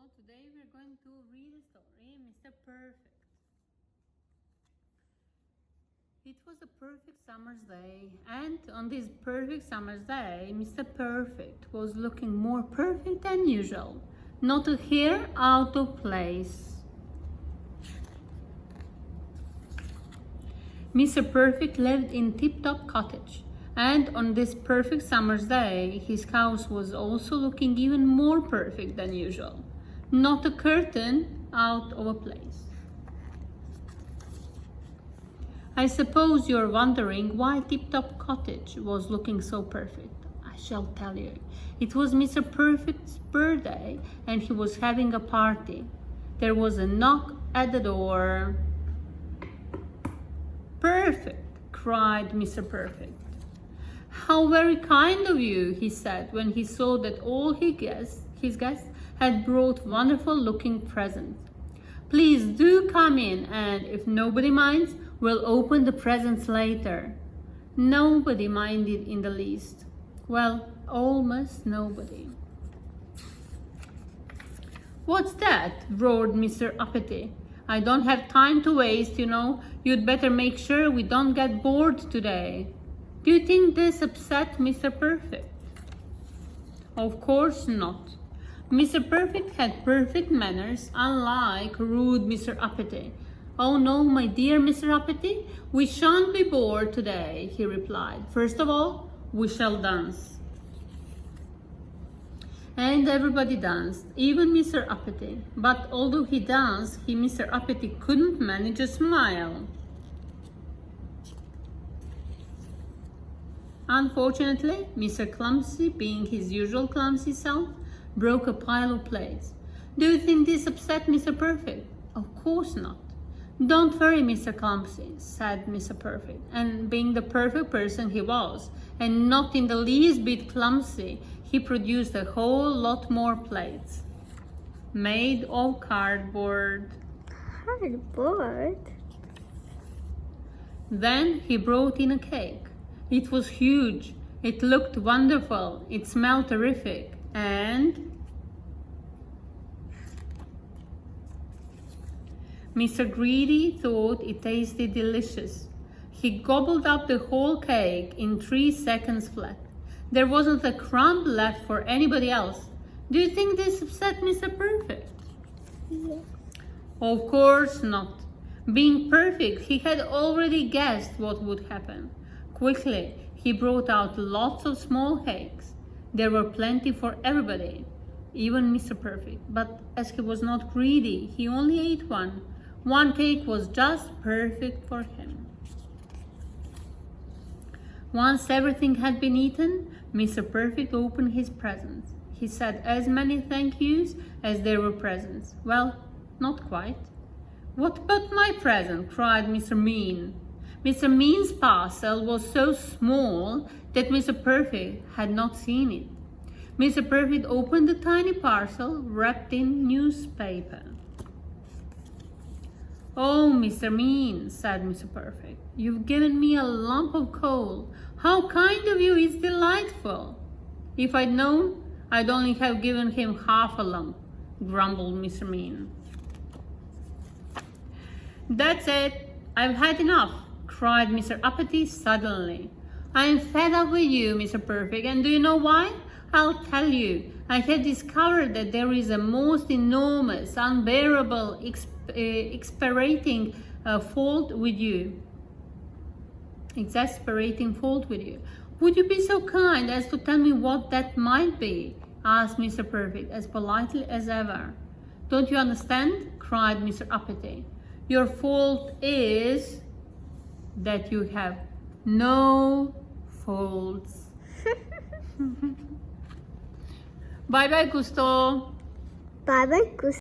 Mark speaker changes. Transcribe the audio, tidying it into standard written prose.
Speaker 1: Today we're going to read a story, Mr. Perfect. It was a perfect summer's day, and on this perfect summer's day, Mr. Perfect was looking more perfect than usual, not a hair out of place. Mr. Perfect lived in tip-top cottage, and on this perfect summer's day, his house was also looking even more perfect than usual. Not a curtain out of a place. I suppose you're wondering why Tip-Top Cottage was looking so perfect. I shall tell you. It was Mr. Perfect's birthday and he was having a party. There was a knock at the door. "Perfect!" cried Mr. Perfect. "How very kind of you," he said when he saw that all his guests had brought wonderful looking presents. "Please do come in, and if nobody minds, we'll open the presents later." Nobody minded in the least. Well, almost nobody. "What's that?" roared Mr. Uppity. "I don't have time to waste, you know. You'd better make sure we don't get bored today." Do you think this upset Mr. Perfect? Of course not. Mr. Perfect had perfect manners, unlike rude Mr. Uppity. "Oh no, my dear Mr. Uppity, we shan't be bored today," he replied. "First of all, we shall dance." And everybody danced, even Mr. Uppity. But although he danced, Mr. Uppity couldn't manage a smile. Unfortunately, Mr. Clumsy, being his usual clumsy self, broke a pile of plates. Do you think this upset Mr. Perfect? Of course not. "Don't worry, Mr. Clumsy," said Mr. Perfect, and being the perfect person he was, and not in the least bit clumsy, he produced a whole lot more plates. Made of cardboard.
Speaker 2: Cardboard?
Speaker 1: Then he brought in a cake. It was huge, it looked wonderful, it smelled terrific, and Mr. Greedy thought it tasted delicious. He gobbled up the whole cake in 3 seconds flat. There wasn't a crumb left for anybody else. Do you think this upset Mr. Perfect?
Speaker 2: Yes.
Speaker 1: Of course not. Being perfect, he had already guessed what would happen. Quickly, he brought out lots of small cakes. There were plenty for everybody, even Mr. Perfect. But as he was not greedy, he only ate one. One cake was just perfect for him. Once everything had been eaten, Mr. Perfect opened his presents. He said as many thank yous as there were presents. Well, not quite. "What about my present?" cried Mr. Mean. Mr. Mean's parcel was so small that Mr. Perfect had not seen it. Mr. Perfect opened the tiny parcel wrapped in newspaper. "Oh, Mr. Mean," said Mr. Perfect, "you've given me a lump of coal. How kind of you, it's delightful." "If I'd known, I'd only have given him half a lump," grumbled Mr. Mean. "That's it, I've had enough," cried Mr. Uppity suddenly. "I'm fed up with you, Mr. Perfect, and do you know why? I'll tell you. I have discovered that there is a most enormous, unbearable, exasperating fault with you. Would you be so kind as to tell me what that might be?" asked Mr. Perfect as politely as ever. "Don't you understand?" cried Mr. Uppity. "Your fault is that you have no faults." Bye bye, Cousteau.
Speaker 2: Bye-bye, Cousteau.